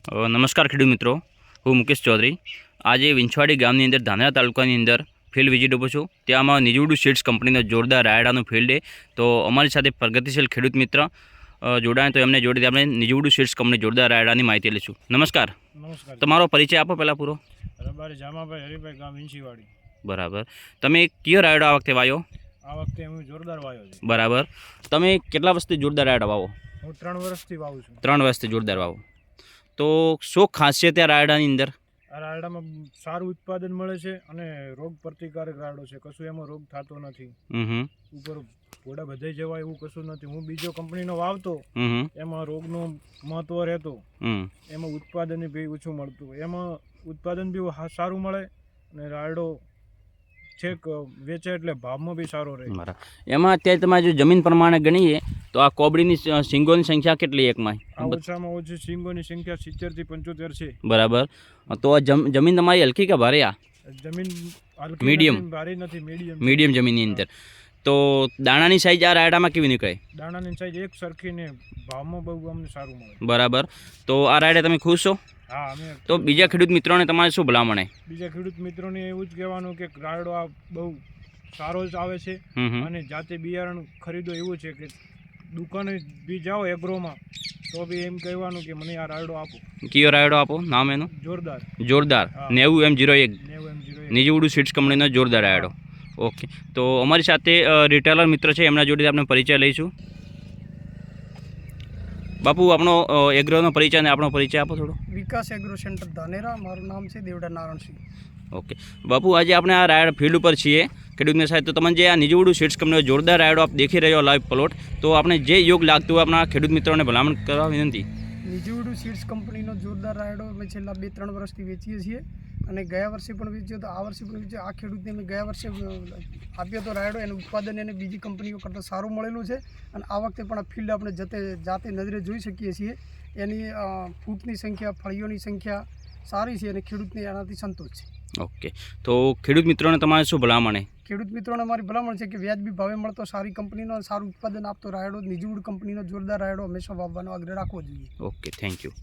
નમસ્કાર ખેડૂત મિત્રો, હું મુકેશ ચૌધરી. આજે વિંછવાડી ગામની અંદર ધાનેરા તાલુકાની અંદર ફિલ્ડ વિઝિટ ઉપર છું. ત્યાંમાં નિજવડું સીડ્સ કંપનીનો જોરદાર રાયડાનું ફિલ્ડ છે. તો અમારી સાથે પ્રગતિશીલ ખેડૂત મિત્ર જોડાય તો એમને જોડે આપણે નિજવડું સીડ્સ કંપની જોરદાર રાયડાની માહિતી લઈશું. નમસ્કાર. નમસ્કાર. તમારો પરિચય આપો પહેલાં પૂરો. રબારી જામાભાઈ હરિભાઈ ગામ વિંછીવાડી. બરાબર. તમે કયો રાયડો આ વખતે વાયો? આ વખતે હું જોરદાર વાયો છે. બરાબર. તમે કેટલા વર્ષથી જોરદાર રાયડા વાવો? હું 3 વર્ષથી વાવું છું. 3 વર્ષથી જોરદાર વાવો. તો શું ખાસિયત છે રાયડાની અંદર? આ રાયડામાં સારું ઉત્પાદન મળે છે અને રોગ પ્રતિકારક રાયડો છે. કશું એમાં રોગ થતો નથી. ઉપર ઘોડા બધાઈ જવાય એવું કશું નથી. હું બીજો કંપનીનો વાવતો એમાં રોગનું મહત્વ રહેતો, એમાં ઉત્પાદન બી ઓછું મળતું. એમાં ઉત્પાદન બી સારું મળે અને રાયડો છેક વેચે એટલે ભાવમાં બી સારો રહે. એમાં અત્યારે તમારે જો જમીન પ્રમાણે ગણીએ તો આ કોબડીની સિંગોની સંખ્યા કેટલી એકમાં? ઓછામાં ઓછી સિંગોની સંખ્યા 70 થી 75 છે. બરાબર. તો આ જમીન તમારી હલકી કે ભારે? આ જમીન મીડિયમ, ભારી નથી, મીડિયમ જમીનની અંદર. તો દાણાની સાઈઝ આ રાયડામાં કેવી નીકળે? દાણાની સાઈઝ એક સરખી ને ભાવમાં બહુ અમને સારું મળે. બરાબર. તો આ રાયડા તમે ખુશ છો? હા, અમે. તો બીજા ખેડૂત મિત્રોને તમારે શું ભલામણ? બીજા ખેડૂત મિત્રોને એવું જ કહેવાનું કે રાયડો આ બહુ સારો જ આવે છે અને જાતે બિયારણ ખરીદો એવું છે કે દુકાને બી જાઓ એગ્રોમાં તો બી એમ કહેવાનું કે મને આ રાયડો આપો. કયો રાયડો આપો? નામ એનું? જોરદાર. જોરદાર 90M01 નિજવડું સીડ્સ કંપનીનો જોરદાર રાયડો. ઓકે. તો અમારી સાથે રિટેલર મિત્ર છે, એમના જોડે આપણે પરિચય લઈશું. બાપુ, આપણો એગ્રોનો પરિચય અને આપણો પરિચય આપો થોડો. વિકાસ એગ્રો સેન્ટર ધાનેરા, મારું નામ છે દેવડા નારાયણસિંહ. ઓકે બાપુ, આજે આપણે આ રાયડ ફિલ્ડ ઉપર છીએ ખેડૂતની સાથે. તો તમને જે આ નિજવડું સીડ્સ કંપનીનો જોરદાર રાયડો આપ દેખી રહ્યો લાઈવ પ્લોટ, તો આપણે જે યોગ લાગતું હોય આપણા ખેડૂત મિત્રોને ભલામણ કરવા વિનંતી. નિજવડું સીડ્સ કંપનીનો જોરદાર રાયડો અમે છેલ્લા 2-3 વર્ષથી વેચીએ છીએ અને ગયા વર્ષે પણ વેચ્યો તો આ વર્ષે પણ વેચ્યો. આ ખેડૂતને અમે ગયા વર્ષે આપ્યો તો રાયડો, એનું ઉત્પાદન એને બીજી કંપનીઓ કરતાં સારું મળેલું છે અને આ વખતે પણ આ ફિલ્ડ આપણે જાતે નજરે જોઈ શકીએ છીએ. એની ફૂટની સંખ્યા, ફળીઓની સંખ્યા સારી છે અને ખેડૂતને એનાથી સંતોષ છે. ઓકે. તો ખેડૂત મિત્રોને તમારે શું ભલામણ? ખેડૂત મિત્રોને અમારી ભલામણ છે કે વ્યાજબી ભાવે મળતો, સારી કંપનીનો, સારું ઉત્પાદન આપતો રાયડો, નિજવડ કંપનીનો જોરદાર રાયડો હંમેશા વાવવાનો આગ્રહ રાખવો જોઈએ. Okay, thank you.